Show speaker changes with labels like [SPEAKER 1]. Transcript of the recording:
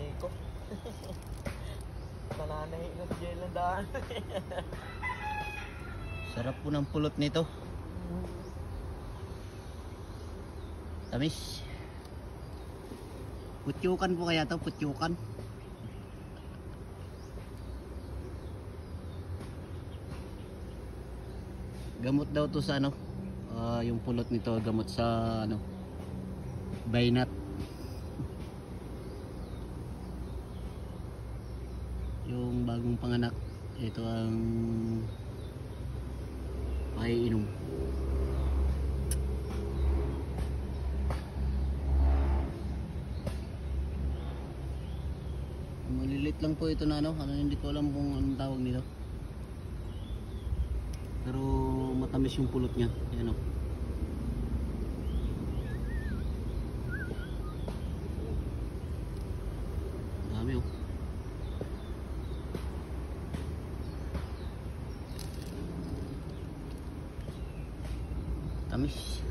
[SPEAKER 1] nanay ko. Sa nanay ko, dyan lang daan.
[SPEAKER 2] Sarap po ng pulot nito. Tamis. Putyukan po kaya to, putyukan. Gamot daw to sa ano, yung pulot nito gamot sa ano, baynat. Yung bagong panganak, ito ang paiinom. Malilit lang po ito na ano, hindi ko alam kung anong tawag nito. Pero matamis yung pulot niya. Ayan o. Dami o. Tamis.